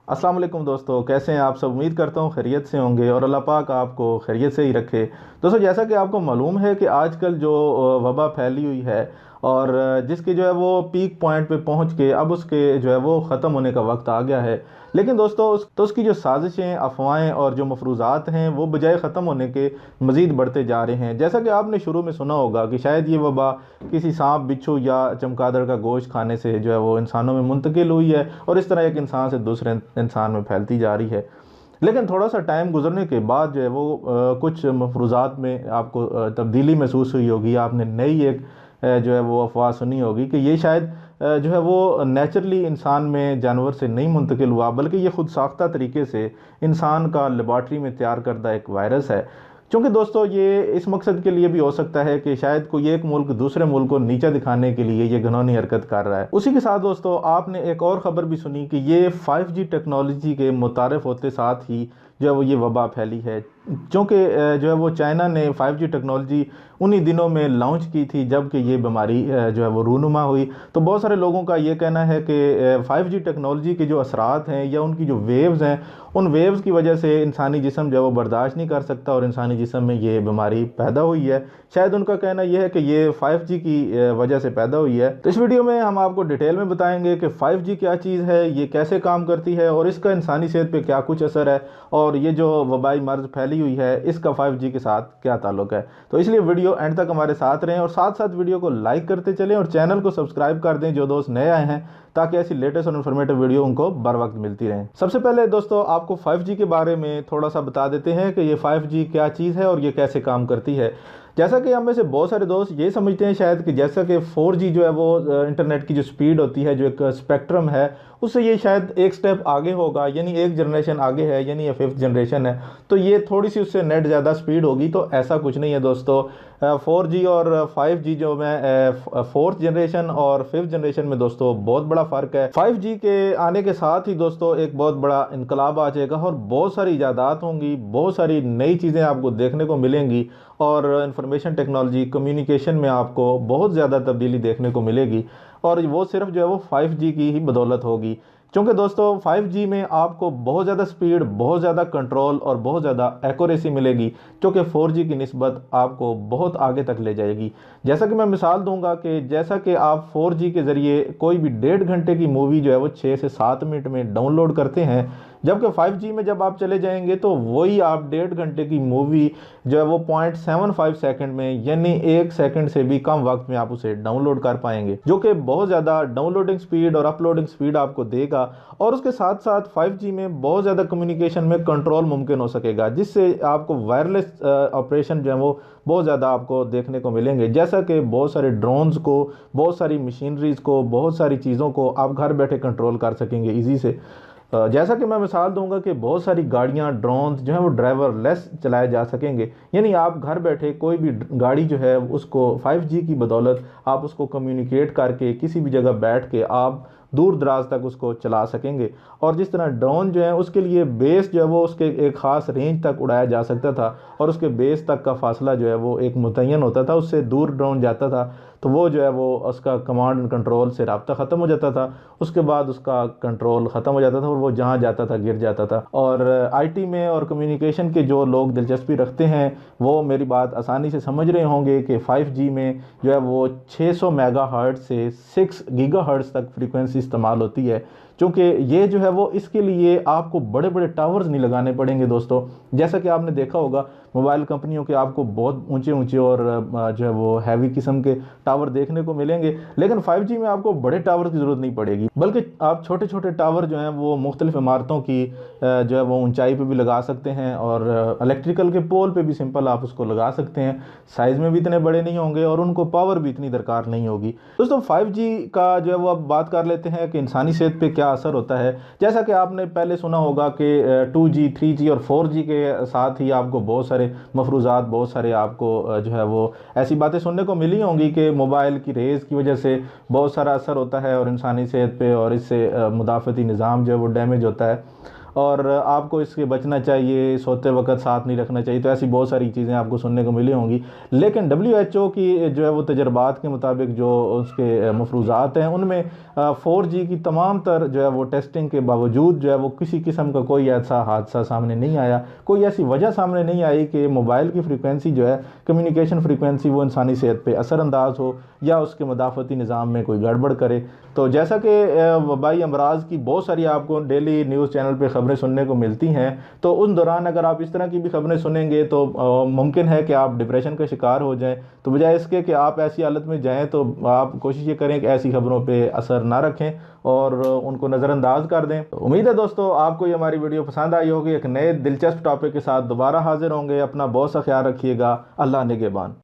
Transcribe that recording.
अस्सलाम वालेकुम दोस्तों, कैसे हैं आप सब। उम्मीद करता हूँ खैरियत से होंगे और अल्लाह पाक आपको खैरियत से ही रखे। दोस्तों, जैसा कि आपको मालूम है कि आजकल जो वबा फैली हुई है और जिसकी जो है वो पीक पॉइंट पे पहुंच के अब उसके जो है वो ख़त्म होने का वक्त आ गया है। लेकिन दोस्तों तो उसकी जो साजिशें, अफवाहें और जो मफरूज़ात हैं वो बजाय ख़त्म होने के मज़ीद बढ़ते जा रहे हैं। जैसा कि आपने शुरू में सुना होगा कि शायद ये वबा किसी सांप, बिच्छू या चमगादड़ का गोश्त खाने से जो है वो इंसानों में मुंतकिल हुई है और इस तरह एक इंसान से दूसरे इंसान में फैलती जा रही है। लेकिन थोड़ा सा टाइम गुजरने के बाद जो है वो कुछ मफरूज़ात में आपको तब्दीली महसूस हुई होगी। आपने नई एक जो है वो अफवाह सुनी होगी कि ये शायद जो है वो नेचुरली इंसान में जानवर से नहीं मुंतकिल हुआ, बल्कि ये खुद साख्ता तरीके से इंसान का लेबॉर्ट्री में तैयार करदा एक वायरस है। क्योंकि दोस्तों ये इस मकसद के लिए भी हो सकता है कि शायद कोई एक मुल्क दूसरे मुल्क को नीचा दिखाने के लिए ये घिनौनी हरकत कर रहा है। उसी के साथ दोस्तों आपने एक और ख़बर भी सुनी कि ये 5G टेक्नोलॉजी के मुतारफ़ होते साथ ही जो है वो ये वबा फैली है। क्योंकि जो है वो चाइना ने 5G टेक्नोलॉजी उन्हीं दिनों में लॉन्च की थी जबकि ये बीमारी जो है वो रूनुमा हुई। तो बहुत सारे लोगों का ये कहना है कि 5G टेक्नोलॉजी के जो असरात हैं या उनकी जो वेव्स हैं, उन वेव्स की वजह से इंसानी जिस्म जो है वो बर्दाश्त नहीं कर सकता और इंसानी जिस्म में ये बीमारी पैदा हुई है। शायद उनका कहना यह है कि ये 5G की वजह से पैदा हुई है। तो इस वीडियो में हम आपको डिटेल में बताएंगे कि 5G क्या चीज़ है, ये कैसे काम करती है और इसका इंसानी सेहत पे क्या कुछ असर है, और ये जो वबाई मर्ज फैली हुई है इसका 5G के साथ क्या ताल्लुक है। तो इसलिए वीडियो एंड तक हमारे साथ रहें और साथ साथ वीडियो को लाइक करते चलें और चैनल को सब्सक्राइब कर दें जो दोस्त नए आए हैं, ताकि ऐसी लेटेस्ट और इन्फॉर्मेटिव वीडियो उनको बर वक्त मिलती रहें। सबसे पहले दोस्तों आपको 5G के बारे में थोड़ा सा बता देते हैं कि ये 5G क्या चीज़ है और ये कैसे काम करती है। जैसा कि हम में से बहुत सारे दोस्त ये समझते हैं शायद कि जैसा कि 4G जो है वो इंटरनेट की जो स्पीड होती है, जो एक स्पेक्ट्रम है, उससे ये शायद एक स्टेप आगे होगा, यानी एक जनरेशन आगे है, यानी ये 5th जनरेशन है, तो ये थोड़ी सी उससे नेट ज़्यादा स्पीड होगी। तो ऐसा कुछ नहीं है दोस्तों। 4G और 5G जो मैं 4th जनरेशन और 5th जनरेशन में दोस्तों बहुत बड़ा फ़र्क है। 5G के आने के साथ ही दोस्तों एक बहुत बड़ा इनकलाब आ जाएगा और बहुत सारी इजादात होंगी, बहुत सारी नई चीज़ें आपको देखने को मिलेंगी और इंफॉर्मेशन टेक्नोलॉजी, कम्युनिकेशन में आपको बहुत ज़्यादा तब्दीली देखने को मिलेगी। और वो सिर्फ जो है वो 5G की ही बदौलत होगी। क्योंकि दोस्तों 5G में आपको बहुत ज़्यादा स्पीड, बहुत ज़्यादा कंट्रोल और बहुत ज़्यादा एक्यूरेसी मिलेगी, जो कि 4G की निस्बत आपको बहुत आगे तक ले जाएगी। जैसा कि मैं मिसाल दूंगा कि जैसा कि आप 4G के ज़रिए कोई भी 1.5 घंटे की मूवी जो है वो 6 से 7 मिनट में डाउनलोड करते हैं, जबकि 5G में जब आप चले जाएंगे तो वही आप 1.5 घंटे की मूवी जो है वो 0.75 सेकंड में, यानी 1 सेकंड से भी कम वक्त में आप उसे डाउनलोड कर पाएंगे, जो कि बहुत ज़्यादा डाउनलोडिंग स्पीड और अपलोडिंग स्पीड आपको देगा। और उसके साथ साथ 5G में बहुत ज़्यादा कम्युनिकेशन में कंट्रोल मुमकिन हो सकेगा, जिससे आपको वायरलेस ऑपरेशन जो है वो बहुत ज़्यादा आपको देखने को मिलेंगे। जैसा कि बहुत सारे ड्रोन्स को, बहुत सारी मशीनरीज़ को, बहुत सारी चीज़ों को आप घर बैठे कंट्रोल कर सकेंगे ईजी से। जैसा कि मैं मिसाल दूंगा कि बहुत सारी गाड़ियां, ड्रोन्स जो है वो ड्राइवर लेस चलाए जा सकेंगे, यानी आप घर बैठे कोई भी गाड़ी जो है उसको 5G की बदौलत आप उसको कम्युनिकेट करके किसी भी जगह बैठ के आप दूर दराज तक उसको चला सकेंगे। और जिस तरह ड्रोन जो है उसके लिए बेस जो है वो उसके एक ख़ास रेंज तक उड़ाया जा सकता था और उसके बेस तक का फासला जो है वो एक मुतय्यन होता था, उससे दूर ड्रोन जाता था तो वो जो है वो उसका कमांड एंड कंट्रोल से रब्ता ख़त्म हो जाता था, उसके बाद उसका कंट्रोल ख़त्म हो जाता था और वो जहाँ जाता था गिर जाता था। और आईटी में और कम्युनिकेशन के जो लोग दिलचस्पी रखते हैं वो मेरी बात आसानी से समझ रहे होंगे कि 5G में जो है वो 600 मेगाहर्ट्ज़ से 6 गीगाहर्ट्ज़ तक फ्रीक्वेंसी इस्तेमाल होती है। क्योंकि ये जो है वो इसके लिए आपको बड़े बड़े टावर्स नहीं लगाने पड़ेंगे दोस्तों। जैसा कि आपने देखा होगा मोबाइल कंपनियों के आपको बहुत ऊंचे ऊंचे और जो है वो हैवी किस्म के टावर देखने को मिलेंगे, लेकिन 5G में आपको बड़े टावर की ज़रूरत नहीं पड़ेगी, बल्कि आप छोटे छोटे टावर जो हैं वो मुख्तलिफ इमारतों की जो है वो ऊंचाई पे भी लगा सकते हैं और इलेक्ट्रिकल के पोल पे भी सिंपल आप उसको लगा सकते हैं। साइज़ में भी इतने बड़े नहीं होंगे और उनको पावर भी इतनी दरकार नहीं होगी। दोस्तों 5G का जो है वो अब बात कर लेते हैं कि इंसानी सेहत पे क्या असर होता है। जैसा कि आपने पहले सुना होगा कि 2G, 3G और 4G के साथ ही आपको बहुत सारे मफरूज़ात, बहुत सारे आपको जो है वो ऐसी बातें सुनने को मिली होंगी कि मोबाइल की रेज़ की वजह से बहुत सारा असर होता है और इंसानी सेहत पे, और इससे मुदाफ़ती निज़ाम जो है वो डैमेज होता है। और आपको इसके बचना चाहिए, सोते वक्त साथ नहीं रखना चाहिए। तो ऐसी बहुत सारी चीज़ें आपको सुनने को मिली होंगी। लेकिन WHO की जो है वो तजर्बात के मुताबिक जो उसके मफरूज़ात हैं उनमें 4G की तमाम तर जो है वो टेस्टिंग के बावजूद जो है वो किसी किस्म का कोई ऐसा हादसा सामने नहीं आया, कोई ऐसी वजह सामने नहीं आई कि मोबाइल की फ्रीक्वेंसी जो है, कम्युनिकेशन फ्रीक्वेंसी, वो इंसानी सेहत पे असरअंदाज हो या उसके मदाफ़ती निज़ाम में कोई गड़बड़ करे। तो जैसा कि वबाई अमराज की बहुत सारी आपको डेली न्यूज़ चैनल पे ख़बरें सुनने को मिलती हैं, तो उन दौरान अगर आप इस तरह की भी ख़बरें सुनेंगे तो मुमकिन है कि आप डिप्रेशन का शिकार हो जाएं। तो बजाय इसके कि आप ऐसी हालत में जाएं, तो आप कोशिश ये करें कि ऐसी ख़बरों पे असर ना रखें और उनको नज़रअंदाज कर दें। तो उम्मीद है दोस्तों आपको ये हमारी वीडियो पसंद आई होगी। एक नए दिलचस्प टॉपिक के साथ दोबारा हाजिर होंगे। अपना बहुत सा ख्याल रखिएगा। अल्लाह निगहबान।